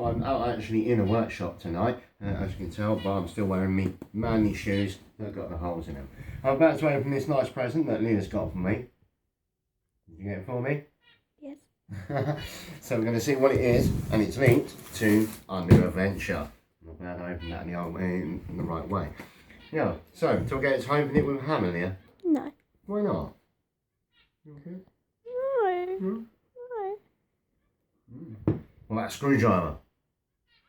I'm out actually in a workshop tonight, as you can tell, but I'm still wearing me manly shoes that have got the holes in them. I'm about to open this nice present that Leah's got for me. Did you get it for me? Yes. So we're going to see what it is, and it's linked to our new adventure. I'm about to open that in the right way. Yeah, so do I get to open it with a hammer, Leah? No. Why not? Okay. No. Hmm? No. What about a screwdriver?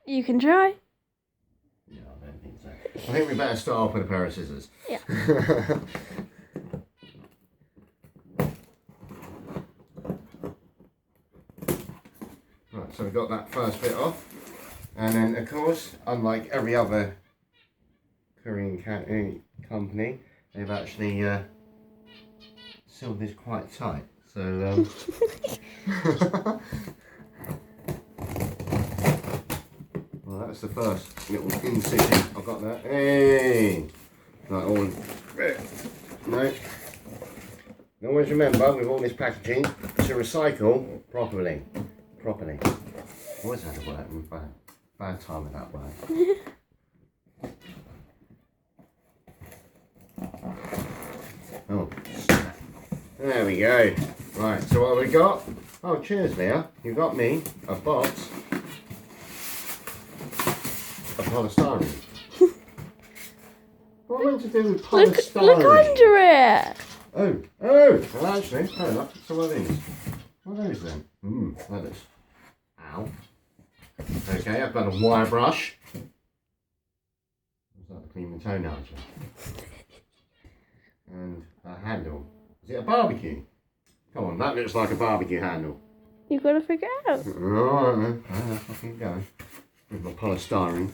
You can try. No, I don't think so. I think we better start off with a pair of scissors. Yeah. Right, so we got that first bit off. And then, of course, unlike every other Korean company, they've actually sealed this quite tight. So, well, that's the first little incision. I've got that. Hey! Like all. No. And always remember, with all this packaging, to recycle properly. Always had a word, bad time with that word. Oh, there we go. Right, so what have we got? Oh, cheers, Leah. You got me a box of polystyrene. What am I meant to do with polystyrene? Look under it. Oh, well actually, fair enough. So what are these? What are those then? Leathers. Ow. Okay, I've got a wire brush. What's that to clean the toenails with? And a handle. Is it a barbecue? Come on, that looks like a barbecue handle. You've got to figure it out. Alright, I'll keep going. With my polystyrene.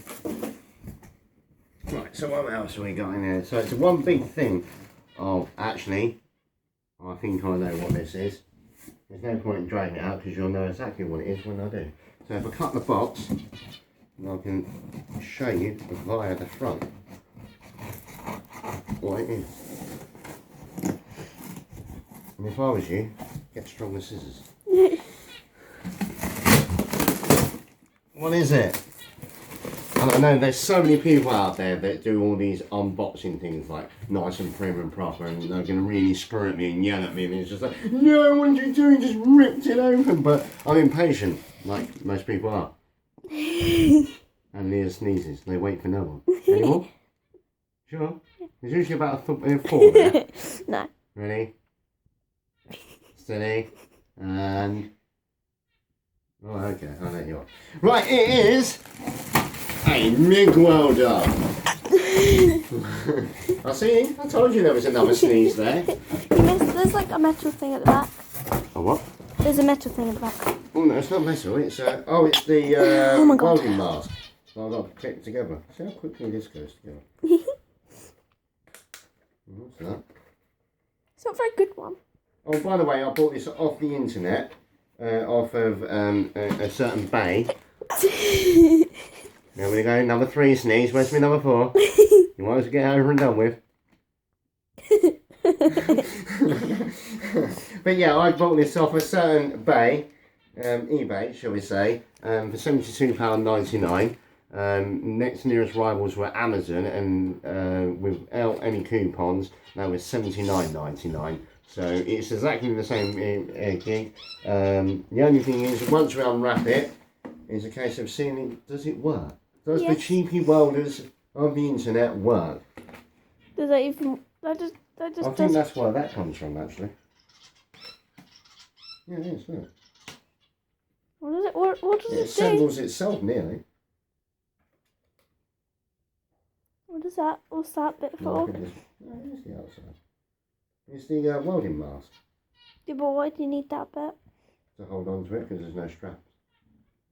Right, so what else have we got in here? So it's one big thing of, actually, I think I know what this is. There's no point in dragging it out because you'll know exactly what it is when I do. So if I cut the box, I can show you via the front what it is. And if I was you, get stronger scissors. What is it? And I know there's so many people out there that do all these unboxing things like nice and prim and proper, and they're going to really screw at me and yell at me, and it's just like, no, what did you do? You just ripped it open. But I'm impatient, like most people are. And Leah sneezes. They wait for no one. Any more? Sure? There's usually about four there. No. Ready? Steady. And... oh, okay. I'll let you off. Right, it is... a MIG welder. I see. I told you there was another sneeze there. There's like a metal thing at the back. A what? There's a metal thing at the back. Oh no, it's not metal. It's it's the Oh my God. welding mask. So I've got to clip it together. See how quickly this goes together. What's that? It's not a very good one. Oh, by the way, I bought this off the internet, off of a certain bay. There we go, number 3 sneeze. Where's my number 4? You might as well get over and done with. But yeah, I bought this off a certain bay, eBay, shall we say, for £72.99. Next nearest rivals were Amazon, and without any coupons, that was £79.99. So it's exactly the same gig. The only thing is, once we unwrap it, it's a case of seeing does it work? Does the cheapy welders of the internet work? Does that even... That just I think that's where that comes from, actually. Yeah, it is, look. What does it... What does It it do? assembles itself, nearly. What is that? What's that bit for? No, it is the outside. It's the welding mask. Yeah, but why do you need that bit? To hold on to it, because there's no straps.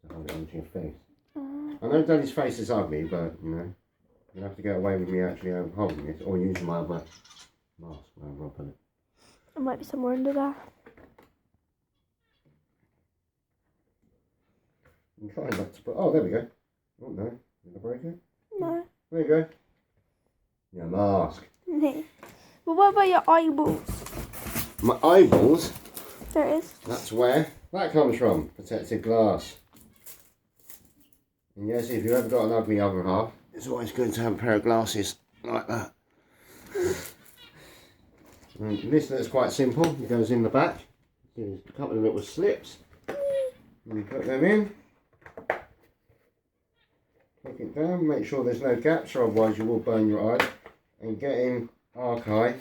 To hold it onto your face. I know Daddy's face is ugly, but, you know, you'll have to get away with me actually holding it, or using my other mask, wherever I put it. It might be somewhere under there. I'm trying not to put... oh, there we go. Oh, no. Did I break it? No. There you go. Your mask. No. But what about your eyeballs? My eyeballs? There it is. That's where that comes from. Protected glass. And yes, if you've ever got an ugly other half, it's always good to have a pair of glasses like that. And this looks quite simple. It goes in the back. There's a couple of little slips. And you put them in. Click it down, make sure there's no gaps, or otherwise you will burn your eyes. And getting archive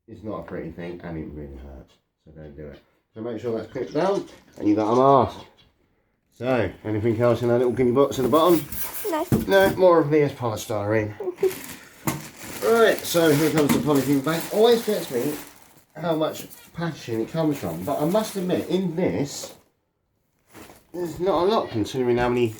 is not a pretty thing, and it really hurts. So don't do it. So make sure that's clipped down, and you got a mask. So, anything else in that little guinea box at the bottom? No. No, more of this polystyrene. Right, so here comes the polythene bag. Always gets me how much packaging it comes from, but I must admit, in this, there's not a lot considering how many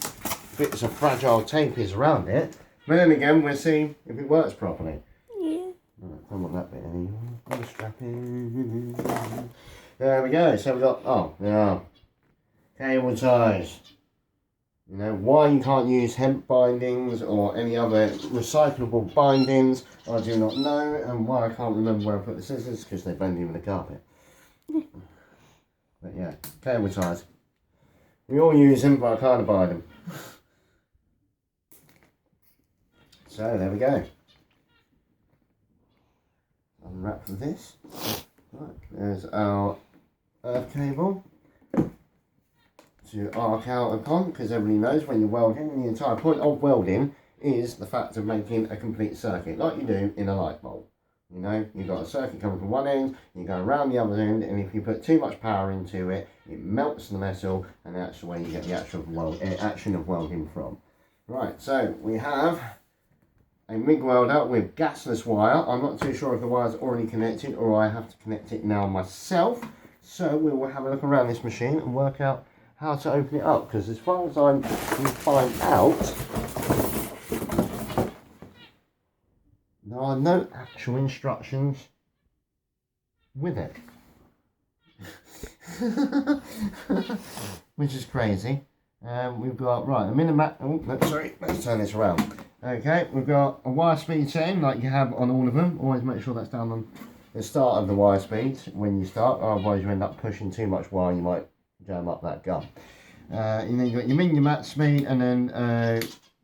bits of fragile tape is around it. But then again, we'll see if it works properly. Yeah. Right, don't want that bit anymore. I'm strapping. There we go. So we've got, oh, there are cable ties. You know, why you can't use hemp bindings or any other recyclable bindings, I do not know. And why I can't remember where I put the scissors, because they blend in with the carpet. But yeah, cable ties. We all use them, but I can't abide them. So there we go. Unwrap this. Right, there's our earth cable to arc out upon, because everybody knows when you're welding, the entire point of welding is the fact of making a complete circuit, like you do in a light bulb. You know, you've got a circuit coming from one end, you go around the other end, and if you put too much power into it, it melts the metal, and that's the way you get the actual action of welding from. Right, so we have a MIG welder with gasless wire. I'm not too sure if the wire's already connected or I have to connect it now myself. So we will have a look around this machine and work out how to open it up, because as far as I can find out, there are no actual instructions with it. Which is crazy. We've got, right, a Minimax, oh, no, sorry, let's turn this around. Okay, we've got a wire speed setting like you have on all of them. Always make sure that's down on the start of the wire speed when you start, otherwise you end up pushing too much wire, you might jam up that gun. And then you've got your min, your max speed, and then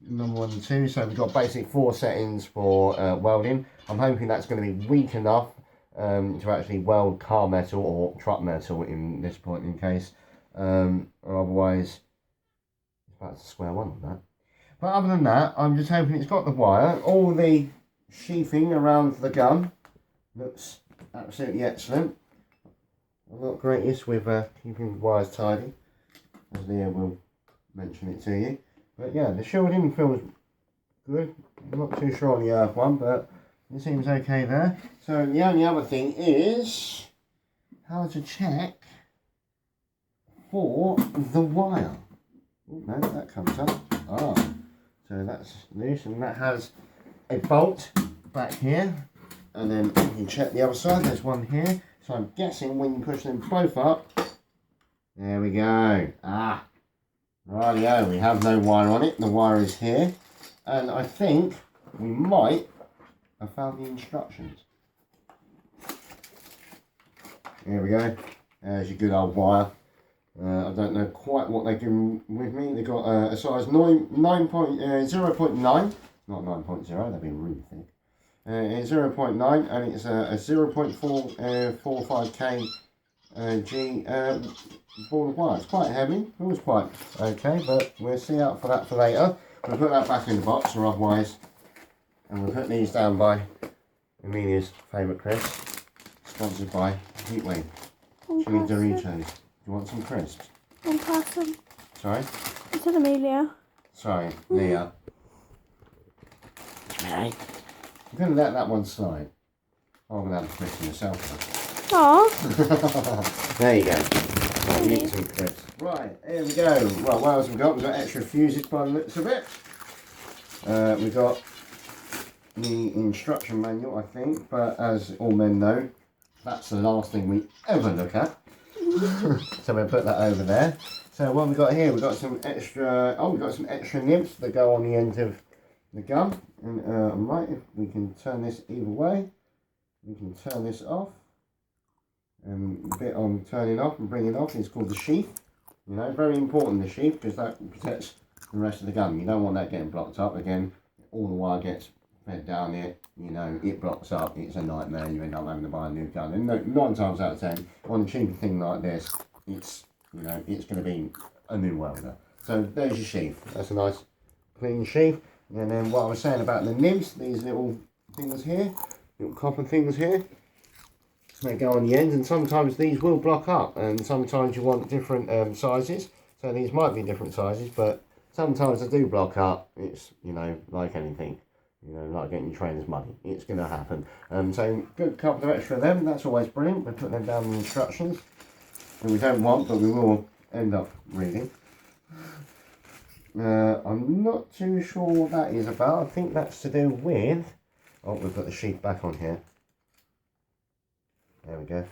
number 1 and 2. So we've got basic 4 settings for welding. I'm hoping that's going to be weak enough to actually weld car metal or truck metal in this point in case. Or otherwise, it's about to square one on that. But other than that, I'm just hoping it's got the wire. All the sheathing around the gun looks absolutely excellent. I'm not greatest with keeping the wires tidy, as Leah will mention it to you. But yeah, the shielding feels good. I'm not too sure on the earth one, but it seems okay there. So the only other thing is how to check for the wire. Oh, no, that comes up. Ah, so that's loose, and that has a bolt back here. And then you can check the other side. There's one here. So I'm guessing when you push them both up, there we go. Ah, rightio, we have no wire on it. The wire is here. And I think we might have found the instructions. Here we go. There's your good old wire. I don't know quite what they've given with me. They've got a size 0.9, not 9.0, that'd be really thick. It's 0.9 and it's a 0.445k G ball of wire. It's quite heavy. It was quite okay, but we'll see out for that for later. We'll put that back in the box, or otherwise, and we'll put these down by Amelia's favourite crisps, sponsored by Heatwave. Chili Doritos. You want some crisps? One person. Sorry? It's an Amelia. Sorry, Leah. Okay. I'm going to let that one slide. I'm going to have a crisp myself. Aww. There you go. Right, you eat some crisps. Right, here we go. Right, what else have we got? We've got extra fuses by the looks of it. We've got the instruction manual, I think, but as all men know, that's the last thing we ever look at. So we'll put that over there. So what have we got here? We've got some extra, we've got some extra nibs that go on the end of the gun. And right, if we can turn this either way, we can turn this off. And the bit on turning off and bringing off is called the sheath. You know, very important, the sheath, because that protects the rest of the gun. You don't want that getting blocked up. Again, all the wire gets fed down it, you know, it blocks up, it's a nightmare, you end up having to buy a new gun. And 9 times out of 10, on a cheaper thing like this, it's, you know, it's going to be a new welder. So there's your sheath. That's a nice clean sheath. And then what I was saying about the nibs, these little things here, little copper things here, they go on the ends, and sometimes these will block up, and sometimes you want different sizes. So these might be different sizes, but sometimes they do block up. It's, you know, like anything, you know, like getting your trainer's money. It's going to happen. So good couple of extra of them. That's always brilliant. We put them down in the instructions. And we don't want, but we will end up reading. I'm not too sure what that is about. I think that's to do with... Oh, we've got the sheath back on here. There we go.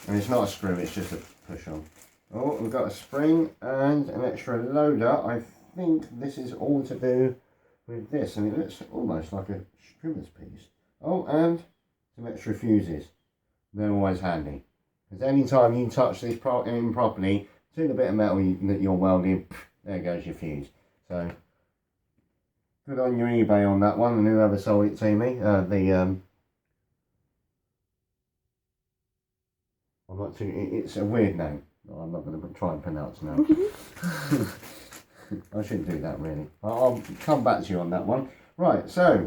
And it's not a screw, it's just a push on. Oh, we've got a spring and an extra loader. I think this is all to do with this, and it looks almost like a strimmer's piece. Oh, and some extra fuses. They're always handy, because any time you touch this improperly to the bit of metal that you're welding, there goes your fuse. So good on your eBay on that one, and whoever sold it to me. I'm not too. It's a weird name. I'm not going to try and pronounce now. I shouldn't do that really. I'll come back to you on that one. Right, so